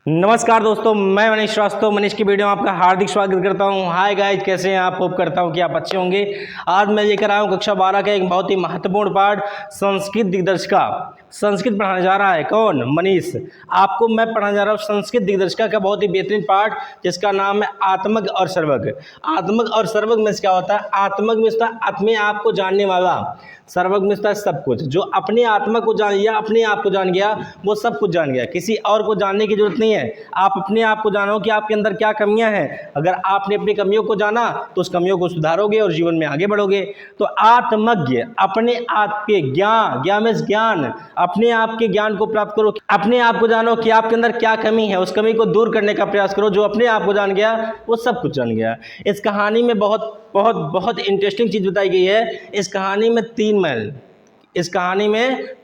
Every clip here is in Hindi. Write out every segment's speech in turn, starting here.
नमस्कार दोस्तों, मैं मनीष श्रीवास्तव। मनीष की वीडियो में आपका हार्दिक स्वागत करता हूं। हाय गाइज, कैसे हैं आप? होप करता हूं कि आप अच्छे होंगे। आज मैं लेकर आया हूं कक्षा 12 का एक बहुत ही महत्वपूर्ण पाठ, संस्कृत दिग्दर्शिका। संस्कृत पढ़ाने जा रहा है कौन? मनीष। आपको मैं पढ़ाने जा रहा हूँ संस्कृत दिग्दर्शिका का बहुत ही बेहतरीन पाठ, जिसका नाम है आत्मज्ञ और सर्वज्ञ। आत्मज्ञ और सर्वज्ञ में क्या होता है? आत्मज्ञ में होता है अपने आप को जानने वाला, सर्वज्ञ में होता है सब कुछ। जो अपने आत्मा को जान लिया, अपने आप को जान गया, वो सब कुछ जान गया। किसी और को जानने की जरूरत नहीं है। आप अपने आप को जानो कि आपके अंदर क्या कमियां हैं। अगर आपने अपनी कमियों को जाना तो उस कमियों को सुधारोगे और जीवन में आगे बढ़ोगे। तो आत्मज्ञ, अपने आप के ज्ञान, ज्ञान में ज्ञान, अपने आप के ज्ञान को प्राप्त करो। अपने आप को जानो कि आपके अंदर क्या कमी है, उस कमी को दूर करने का प्रयास करो। जो अपने आप को जान गया वो सब कुछ जान गया। इस कहानी में बहुत बहुत बहुत इंटरेस्टिंग चीज बताई गई है। इस कहानी में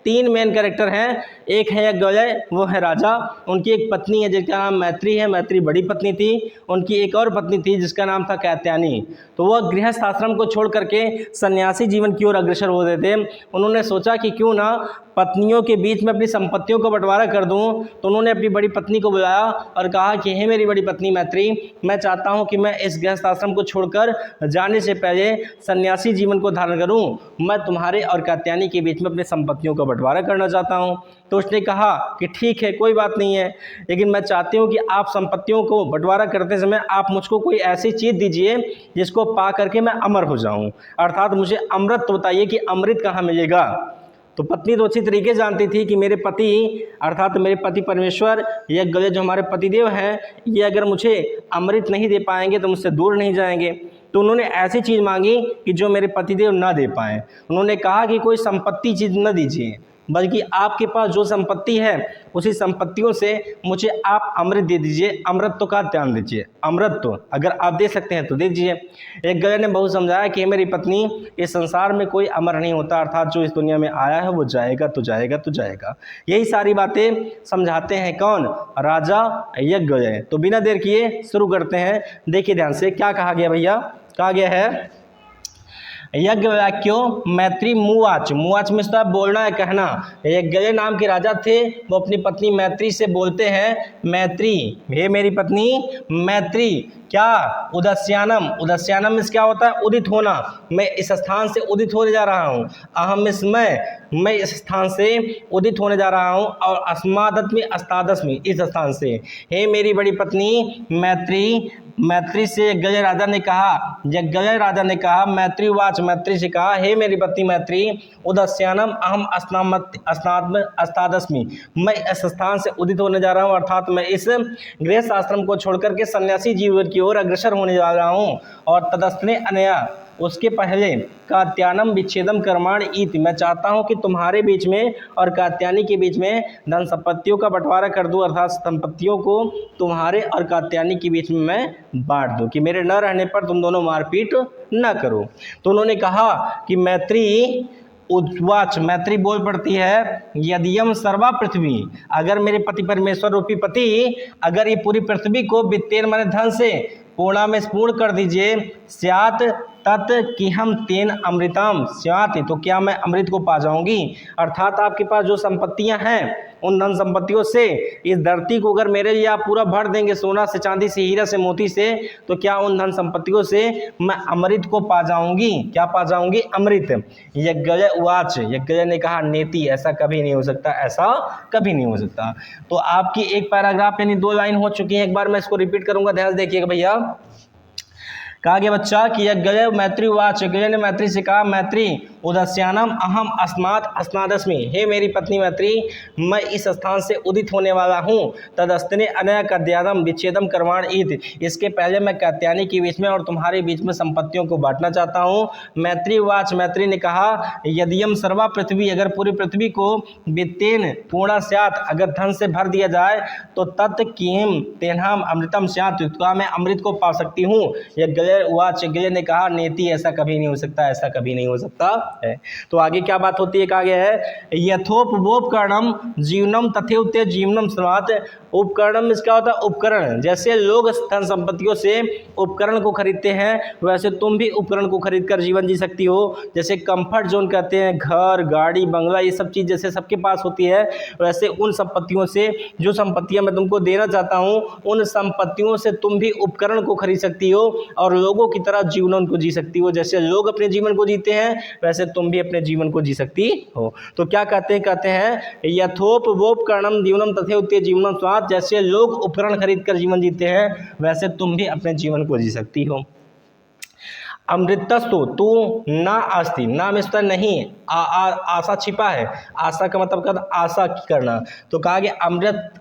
तीन मेन कैरेक्टर हैं। एक है यज्ञवल्क्य, वो है राजा। उनकी एक पत्नी है जिसका नाम मैत्री है। मैत्री बड़ी पत्नी थी। उनकी एक और पत्नी थी जिसका नाम था कात्यायनी। तो वह गृहस्थ आश्रम को छोड़ करके सन्यासी जीवन की ओर अग्रसर हो रहे थे। उन्होंने सोचा कि क्यों ना पत्नियों के बीच में अपनी संपत्तियों को बंटवारा कर दूं। तो उन्होंने अपनी बड़ी पत्नी को बुलाया और कहा कि हे मेरी बड़ी पत्नी मैत्री, मैं चाहता हूं कि मैं इस गृहस्थ आश्रम को छोड़कर जाने से पहले सन्यासी जीवन को धारण करूं। मैं तुम्हारे और कात्यायनी के बीच में अपनी संपत्तियों का बंटवारा करना चाहता हूं। तो उसने कहा कि ठीक है, कोई बात नहीं है, लेकिन मैं चाहती हूं कि आप संपत्तियों को बंटवारा करते समय आप मुझको कोई ऐसी चीज़ दीजिए जिसको पा करके मैं अमर हो जाऊं। अर्थात मुझे अमृत बताइए कि अमृत कहाँ मिलेगा। तो पत्नी तो अच्छी तरीके जानती थी कि मेरे पति, अर्थात मेरे पति परमेश्वर, ये गले जो हमारे पतिदेव हैं, ये अगर मुझे अमृत नहीं दे पाएंगे तो मुझसे दूर नहीं जाएंगे। तो उन्होंने ऐसी चीज़ मांगी कि जो मेरे पतिदेव ना दे पाएँ। उन्होंने कहा कि कोई संपत्ति चीज़ न दीजिए, बल्कि आपके पास जो संपत्ति है उसी संपत्तियों से मुझे आप अमृत दे दीजिए। अमृत का ध्यान दीजिए। अमृत तो अगर आप दे सकते हैं तो दे दीजिए। एक गले ने बहुत समझाया कि मेरी पत्नी, इस संसार में कोई अमर नहीं होता, अर्थात जो इस दुनिया में आया है वो जाएगा तो जाएगा तो जाएगा। यही सारी बातें समझाते हैं कौन? राजा यज्ञवल्क्य। तो बिना देर किए शुरू करते हैं। देखिए ध्यान से, क्या कहा गया भैया? कहा गया है यज्ञवल्क्यो मैत्री मुवाच। मुवाच में बोलना है, कहना। यज्ञवल्क्य नाम के राजा थे। वो अपनी पत्नी मैत्री से बोलते हैं, मैत्री, हे मेरी पत्नी मैत्री, क्या? उदस्यानम। उदस्यानम में क्या होता है? उदित होना। मैं इस स्थान से उदित होने जा रहा हूँ। अहम मैं इस स्थान से उदित होने जा रहा हूँ। और अस्मादस्मि अस्तादस्मि, इस स्थान से। हे मेरी बड़ी पत्नी मैत्री। मैत्री से यज्ञवल्क्य राजा ने कहा मैत्री वाच, मैत्री से कहा, हे मेरी पत्नी मैत्री, उदस्यानम अहम अस्तादस्मि, मैं इस स्थान से उदित होने जा रहा हूँ। अर्थात मैं इस गृहस्थ आश्रम को छोड़कर के सन्यासी जीवन की ओर अग्रसर होने जा रहा हूँ। और तदस्ने अनया, उसके पहले कात्यायनम विच्छेदम कर्माण इति, मैं चाहता हूं कि तुम्हारे बीच में और कात्यायनी के बीच में धन संपत्तियों का बंटवारा कर दूं। अर्थात संपत्तियों को तुम्हारे और कात्यायनी के बीच में मैं बांट दूं, कि मेरे न रहने पर तुम दोनों मारपीट न करो। तो उन्होंने कहा कि मैत्री उद्वाच, मैत्री बोल पड़ती है, यदियम सर्वा पृथ्वी, अगर मेरे पति परमेश्वर रूपी पति, अगर ये पूरी पृथ्वी को वित्तेन माने धन से पूर्णा में पूर्ण कर दीजिए, स्यात तत् कि हम तेन अमृतम स्यात, तो क्या मैं अमृत को पा जाऊंगी। अर्थात आपके पास जो संपत्तियां हैं उन धन संपत्तियों से इस धरती को अगर मेरे लिए आप पूरा भर देंगे, सोना से, चांदी से, हीरा से, मोती से, तो क्या उन धन संपत्तियों से मैं अमृत को पा जाऊंगी। क्या पा जाऊंगी? अमृत। यज्ञवल्क्य उवाच, यज्ञवल्क्य ने कहा, नेति, ऐसा कभी नहीं हो सकता, ऐसा कभी नहीं हो सकता। तो आपकी एक पैराग्राफ यानी 2 लाइन हो चुकी है। एक बार मैं इसको रिपीट करूंगा, ध्यान से देखिएगा भैया। कहा गया बच्चा कि यज्ञवल्क्य मैत्री वाच, यज्ञवल्क्य ने मैत्री से कहा, मैत्री उदस्यानम अहम अस्मात् अस्नादस्मि, हे मेरी पत्नी मैत्री, मैं इस स्थान से उदित होने वाला हूँ। तदस्तने अनया कात्यायनम विच्छेदम कर्माण इति, इसके पहले मैं कात्यायनी के बीच में और तुम्हारे बीच में संपत्तियों को बांटना चाहता हूँ। मैत्री वाच, मैत्री ने कहा, यदियम सर्वा पृथ्वी, अगर पूरी पृथ्वी को वित्तेन पूर्णा स्यात्, अगर धन से भर दिया जाए, तो तत् किम तेनहम अमृतम स्यात्, तो मैं अमृत को पा सकती हूँ। यज्ञवल्क्य वाच, यज्ञवल्क्य ने कहा, नेति, ऐसा कभी नहीं हो सकता, ऐसा कभी नहीं हो सकता है। तो आगे क्या बात होती है? कहा गया है, यथोपवोपकरणम जीवनम तथैव ते जीवनम स्मात्, उपकरणम मीन्स क्या होता है? उपकरण। जैसे लोग धन संपत्तियों से उपकरण को खरीदते हैं, वैसे तुम भी उपकरण को खरीद कर जीवन जी सकती हो। जैसे कंफर्ट जोन कहते हैं, घर, गाड़ी, बंगला, ये सब चीज़ जैसे सबके पास होती है, वैसे उन संपत्तियों से, जो संपत्तियां मैं तुमको देना चाहता हूँ, उन संपत्तियों से तुम भी उपकरण को खरीद सकती हो और लोगों की तरह जीवन को जी सकती हो। जैसे लोग अपने जीवन को जीते हैं, वैसे तुम भी अपने जीवन को जी सकती हो। तो क्या कहते हैं यथोपवोपकरणम जीवनम तथैव जीवनम स्वात्। जैसे लोग उपकरण खरीद कर जीवन जीते हैं, वैसे तुम भी अपने जीवन को जी सकती हो। अमृतस्तु तू ना आस्ति, ना मिस्टर नहीं, आशा छिपा है। आशा का मतलब क्या? आशा करना। तो कहा गया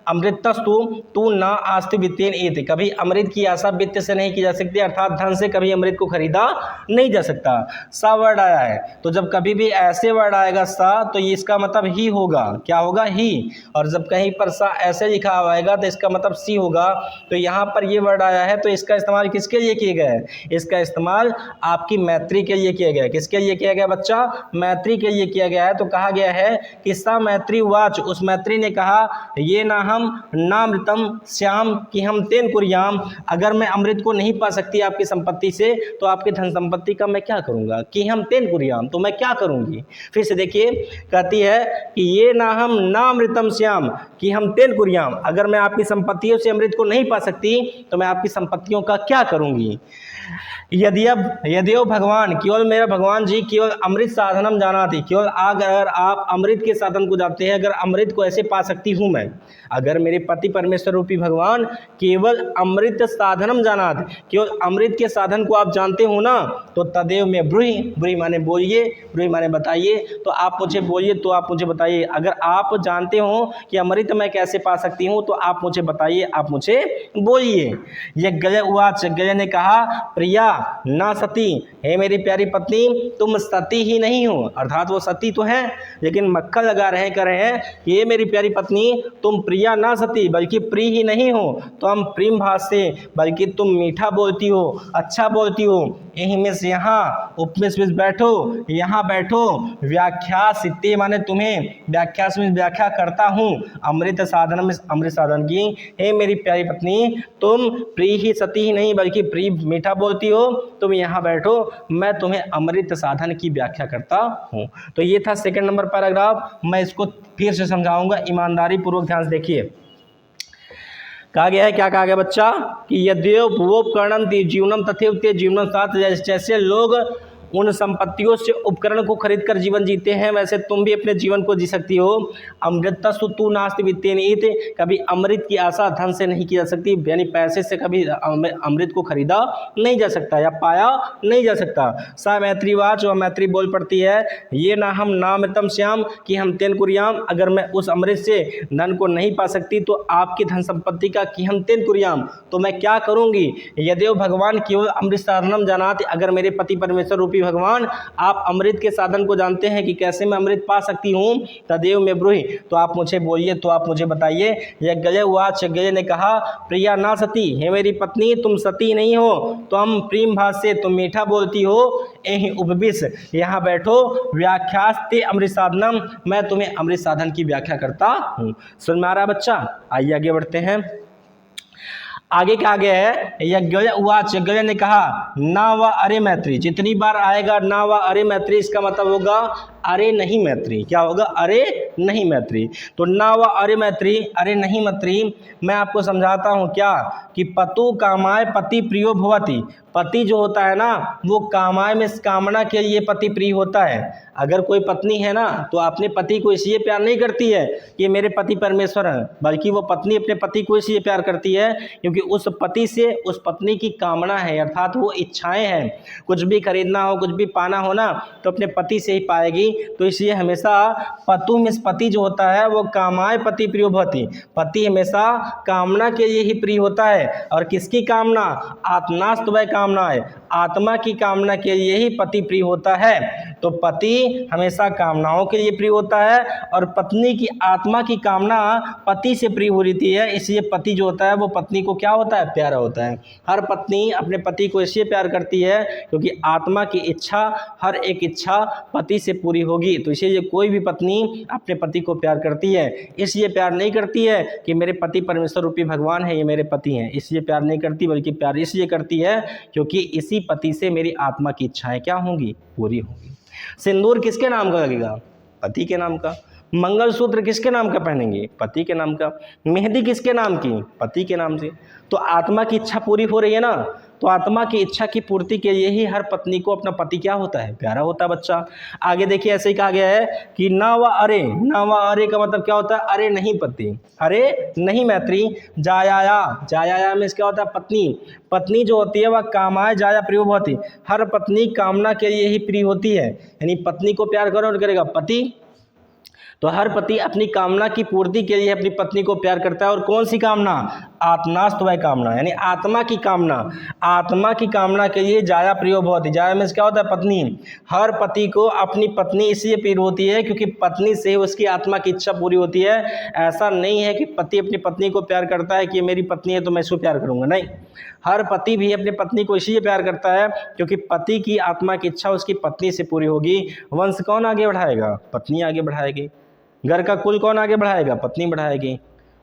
अमृतस्तु तू ना आस्ति वित्तेन एति, कभी अमृत की आशा वित्त से नहीं की जा सकती, अर्थात धन से कभी अमृत को खरीदा नहीं जा सकता। सा वर्ड आया है, तो जब कभी भी ऐसे वर्ड आएगा सा, तो इसका मतलब ही होगा। क्या होगा? ही। और जब कहीं पर सा ऐसे लिखा आएगा तो इसका मतलब सी होगा। तो यहाँ पर ये वर्ड आया है, तो इसका इस्तेमाल किसके लिए किया गया है? इसका इस्तेमाल आपकी मैत्री के लिए किया गया है। किसके लिए किया गया बच्चा? मैत्री के लिए किया गया है। तो कहा गया है कि सा मैत्री वाच, उस मैत्री ने कहा, ये ना हम नामृतम श्याम कि हम तेन कुर्याम, अगर मैं अमृत को नहीं पा सकती आपकी संपत्ति से, तो आपकी धन संपत्ति का मैं क्या करूंगा? कि हम तेन कुर्याम, तो मैं क्या करूंगी? फिर से देखिए, कहती है कि ये ना हम नामृतम श्याम कि हम तेन कुर्याम, अगर मैं आपकी संपत्तियों से अमृत को नहीं पा सकती, तो मैं आपकी संपत्तियों का क्या करूंगी? यद्यव भगवान, केवल मेरा भगवान जी केवल अमृत साधनम जाना थी, केवल अगर आप अमृत के साधन को जानते हैं, अगर अमृत को ऐसे पा सकती हूँ मैं, अगर मेरे पति परमेश्वर रूपी भगवान केवल अमृत साधनम जाना थी, केवल अमृत के साधन को आप जानते हो ना, तो तदेव में ब्रूहि, ब्रूहि माने बोलिए, ब्रूहि माने बताइए, तो आप मुझे बोलिए, तो आप मुझे बताइए। अगर आप जानते हो कि अमृत मैं कैसे पा सकती हूँ, तो आप मुझे बताइए, आप मुझे बोलिए। यह गय उवाच, गय ने कहा, प्रिया ना सती, हे मेरी प्यारी पत्नी तुम सती ही नहीं हो, अर्थात वो सती तो है लेकिन मक्खन लगा रहे कर रहे हैं कि ये मेरी प्यारी पत्नी तुम प्रिया ना सती, बल्कि प्रिय ही नहीं हो, तो हम प्रेम भाष से, बल्कि तुम मीठा बोलती हो, अच्छा बोलती हो। यही में से यहाँ उपमेश में बैठो, यहाँ बैठो। व्याख्या सिद्धि माने तुम्हें, व्याख्या में व्याख्या करता हूँ, अमृत साधन में अमृत साधन की। हे मेरी प्यारी पत्नी तुम प्रिय ही सती ही नहीं, बल्कि प्रिय मीठा बोलती हो, तुम यहाँ बैठो, मैं तुम्हें अमृत साधन की व्याख्या करता हूँ। तो ये था सेकंड नंबर पैराग्राफ। मैं इसको फिर से समझाऊंगा, ईमानदारी पूर्वक ध्यान से देखिए। कहा गया है, क्या कहा गया बच्चा? कि यद्योपवोपकरणम जीवनम तथैव जीवनम स्वात्, जैसे लोग उन संपत्तियों से उपकरण को खरीद कर जीवन जीते हैं, वैसे तुम भी अपने जीवन को जी सकती हो। अमृतस्तु तू नास्ति वित्तेन इति, कभी अमृत की आशा धन से नहीं की जा सकती, यानी पैसे से कभी अमृत को खरीदा नहीं जा सकता या पाया नहीं जा सकता। सा मैत्रीवाच, वह मैत्री बोल पड़ती है, ये ना हम नामृतम श्याम कि हम तेन कुर्याम, अगर मैं उस अमृत से धन को नहीं पा सकती, तो आपकी धन संपत्ति का कि हम तेन कुर्याम, तो मैं क्या करूंगी? यद्यव भगवान केवल अमृत साधनम जानाति, अगर मेरे पति परमेश्वर रूपी भगवान आप अमृत के साधन को जानते हैं कि कैसे मैं अमृत पा सकती हूँ, तदेव में ब्रूहि, तो आप मुझे बोलिए, तो आप मुझे बताइए। यह गय उवाच, गय ने कहा, प्रिया ना सती, हे मेरी पत्नी तुम सती नहीं हो, तो हम प्रेम भाष से, तुम मीठा बोलती हो। यही उपविश, यहाँ बैठो। व्याख्यास्ते अमृत साधनम, मैं तुम्हें अमृत साधन की व्याख्या करता हूँ। समझ में आ रहा है बच्चा? आइए आगे बढ़ते हैं। आगे क्या आगे है? यज्ञ उवाच, यज्ञ ने कहा, ना व अरे मैत्री, जितनी बार आएगा ना व अरे मैत्री, इसका मतलब होगा अरे नहीं मैत्री। क्या होगा? अरे नहीं मैत्री। तो ना व अरे मैत्री, अरे नहीं मैत्री, मैं आपको समझाता हूँ क्या, कि पतु कामाय पति प्रियो भवति, पति जो होता है ना, वो कामाय में कामना के लिए पति प्रिय होता है। अगर कोई पत्नी है ना, तो अपने पति को इसलिए प्यार नहीं करती है कि मेरे पति परमेश्वर हैं, बल्कि वो पत्नी अपने पति को इसलिए प्यार करती है क्योंकि उस पति से उस पत्नी की कामना है, अर्थात वो इच्छाएं हैं। कुछ भी खरीदना हो, कुछ भी पाना हो ना, तो अपने पति से ही पाएगी। तो इसलिए हमेशा पतु में पति जो होता है वो कामाय पति प्रियो भवति, पति हमेशा कामना के लिए ही प्रिय होता है। और किसकी कामना? आत्मास्त वै कामना है, आत्मा की कामना के लिए ही पति प्रिय होता है। तो पति हमेशा कामनाओं के लिए प्रिय होता है और पत्नी की आत्मा की कामना पति से प्रिय हो रही है। इसलिए पति जो होता है वो पत्नी को क्या होता है? प्यारा होता है। हर पत्नी अपने पति को इसलिए प्यार करती है क्योंकि आत्मा की इच्छा, हर एक इच्छा पति से पूरी पूरी होगी। तो इसीलिए कोई भी पत्नी अपने पति को प्यार करती है, इसलिए प्यार नहीं करती है कि मेरे पति परमेश्वर रूपी भगवान है, ये मेरे पति हैं, इसलिए प्यार नहीं करती, बल्कि प्यार इसलिए करती है क्योंकि इसी पति से मेरी आत्मा की इच्छाएं क्या होंगी, पूरी होंगी। सिंदूर किसके नाम का लगेगा, पति के नाम का। मंगलसूत्र किसके नाम का पहनेंगे, पति के नाम का। मेहंदी किसके नाम की, पति के नाम से। तो आत्मा की इच्छा पूरी हो रही है ना, तो आत्मा की इच्छा की पूर्ति के लिए ही हर पत्नी को अपना पति क्या होता है, प्यारा होता है बच्चा। आगे देखिए ऐसे ही कहा गया है कि ना व अरे, ना व अरे का मतलब क्या होता है, अरे नहीं पति, अरे नहीं मैत्री। जायाया, जायाया में क्या होता है, पत्नी। पत्नी जो होती है वह कामाय जाया प्रिय होती, हर पत्नी कामना के लिए ही प्रिय होती है, यानी पत्नी को प्यार करो और करेगा पति। तो हर पति अपनी कामना की पूर्ति के लिए अपनी पत्नी को प्यार करता है। और कौन सी कामना, आत्मास्त वह कामना, यानी आत्मा की कामना। आत्मा की कामना के लिए जाया प्रियो भवति, जाया में क्या होता है, पत्नी। हर पति को अपनी पत्नी इसलिए प्रिय होती है क्योंकि पत्नी से उसकी आत्मा की इच्छा पूरी होती है। ऐसा नहीं है कि पति अपनी पत्नी को प्यार करता है कि ये मेरी पत्नी है तो मैं इसको प्यार करूंगा, नहीं। हर पति भी अपनी पत्नी को इसलिए प्यार करता है क्योंकि पति की आत्मा की इच्छा उसकी पत्नी से पूरी होगी। वंश कौन आगे बढ़ाएगा, पत्नी आगे बढ़ाएगी। घर का कुल कौन आगे बढ़ाएगा, पत्नी बढ़ाएगी।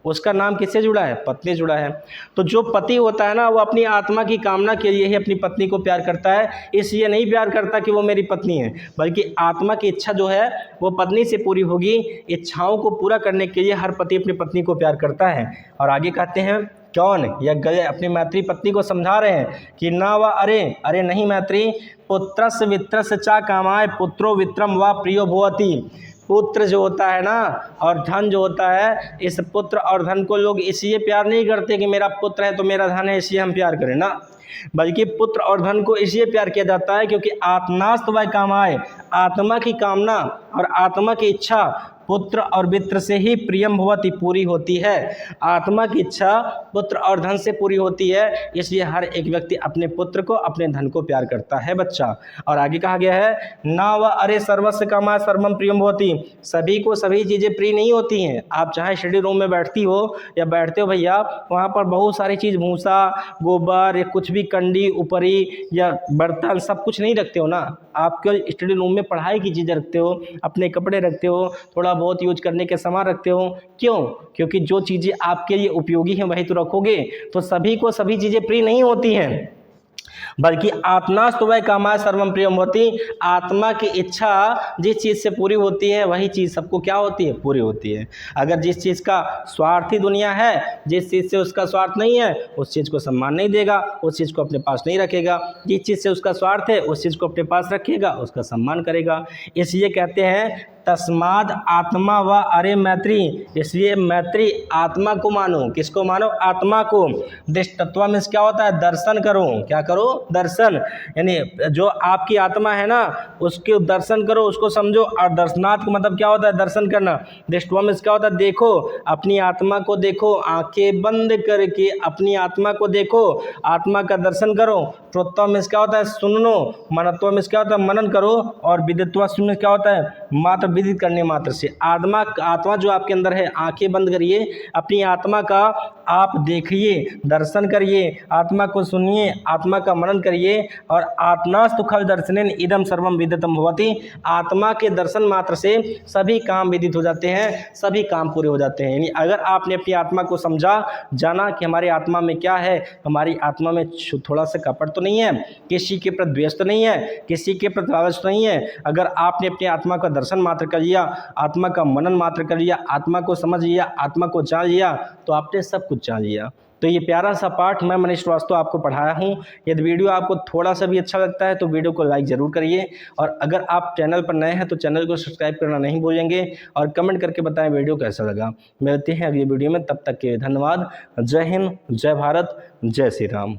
उसका नाम किससे जुड़ा है, पत्नी जुड़ा है। तो जो पति होता है ना, वो अपनी आत्मा की कामना के लिए ही अपनी पत्नी को प्यार करता है। इसलिए नहीं प्यार करता कि वो मेरी पत्नी है, बल्कि आत्मा की इच्छा जो है वो पत्नी से पूरी होगी। इच्छाओं को पूरा करने के लिए हर पति अपनी पत्नी को प्यार करता है। और आगे कहते हैं कौन, या गए अपनी मैत्री पत्नी को समझा रहे हैं कि ना व अरे, अरे नहीं मैत्री। पुत्रस्य वित्रस्य चा कामाय पुत्रो वित्रम व प्रियो भवति। पुत्र जो होता है ना और धन जो होता है, इस पुत्र और धन को लोग इसलिए प्यार नहीं करते कि मेरा पुत्र है तो मेरा धन है इसलिए हम प्यार करें ना, बल्कि पुत्र और धन को इसलिए प्यार किया जाता है क्योंकि आत्मास्त वह कामाय, आत्मा की कामना और आत्मा की इच्छा पुत्र और वित्र से ही प्रियम भवति, पूरी होती है। आत्मा की इच्छा पुत्र और धन से पूरी होती है, इसलिए हर एक व्यक्ति अपने पुत्र को अपने धन को प्यार करता है बच्चा। और आगे कहा गया है ना व अरे सर्वस्व कामा सर्वम प्रियम भवति। सभी को सभी चीज़ें प्रिय नहीं होती हैं। आप चाहे स्टडी रूम में बैठती हो या बैठते हो भैया, वहाँ पर बहुत सारी चीज़, भूसा, गोबर या कुछ भी कंडी ऊपरी या बर्तन, सब कुछ नहीं रखते हो ना। आप केवल स्टडी रूम में पढ़ाई की चीज़ें रखते हो, अपने कपड़े रखते हो, थोड़ा बहुत यूज करने के सामान रखते हो। क्यों, क्योंकि जो चीज़ें आपके लिए उपयोगी हैं वही तो रखोगे। तो सभी को सभी चीज़ें प्रिय नहीं होती हैं, बल्कि आत्मास्तु वै कामाय सर्वम प्रियम होती। आत्मा की इच्छा जिस चीज़ से पूरी होती है वही चीज़ सबको क्या होती है, पूरी होती है। अगर जिस चीज़ का स्वार्थी दुनिया है, जिस चीज़ से उसका स्वार्थ नहीं है, उस चीज़ को सम्मान नहीं देगा, उस चीज़ को अपने पास नहीं रखेगा। जिस चीज़ से उसका स्वार्थ है उस चीज़ को अपने पास रखेगा, उसका सम्मान करेगा। इसलिए कहते हैं तस्माद आत्मा व अरे मैत्री, इसलिए मैत्री आत्मा को मानो। किसको मानो, आत्मा को। दृष्टत्व में क्या होता है, दर्शन करो। क्या करो, दर्शन, यानी जो आपकी आत्मा है ना उसके दर्शन करो, उसको समझो। और दर्शनार्थ का मतलब क्या होता है, दर्शन करना। दृष्टत्व में क्या होता है, देखो, अपनी आत्मा को देखो, आंखें बंद करके अपनी आत्मा को देखो, आत्मा का दर्शन करो। श्रोत्व में क्या होता है, सुनो। मनत्व में क्या होता है, मनन करो। और विदित्व में क्या होता है, मात्र विदित करने मात्र से। आत्मा जो आपके अंदर है, आंखें बंद करिए, अपनी आत्मा का आप देखिए, दर्शन करिए, आत्मा को सुनिए, आत्मा का मनन करिए। और आत्मास्तु खल दर्शनेन इदम सर्वम विदितम भवति। आत्मा के दर्शन मात्र से सभी काम विदित हो जाते हैं, सभी काम पूरे हो जाते हैं। यानी अगर आपने अपनी आत्मा को समझा, जाना कि हमारी आत्मा में क्या है, हमारी आत्मा में थोड़ा सा कपट तो नहीं है, किसी के प्रति द्वेष तो नहीं है, किसी के प्रति लालच तो नहीं है। अगर आपने अपनी आत्मा का दर्शन मात्र कर लिया, आत्मा का मनन मात्र कर लिया, आत्मा को समझ लिया, आत्मा को जान लिया, तो आपने सब कुछ जान लिया। तो ये प्यारा सा पाठ मैं मनीष श्रीवास्तव आपको पढ़ाया हूँ। यदि वीडियो आपको थोड़ा सा भी अच्छा लगता है तो वीडियो को लाइक ज़रूर करिए। और अगर आप चैनल पर नए हैं तो चैनल को सब्सक्राइब करना नहीं भूलेंगे। और कमेंट करके बताएं वीडियो कैसा लगा। मिलते हैं अगली वीडियो में, तब तक के धन्यवाद। जय हिंद, जय भारत, जय श्री राम।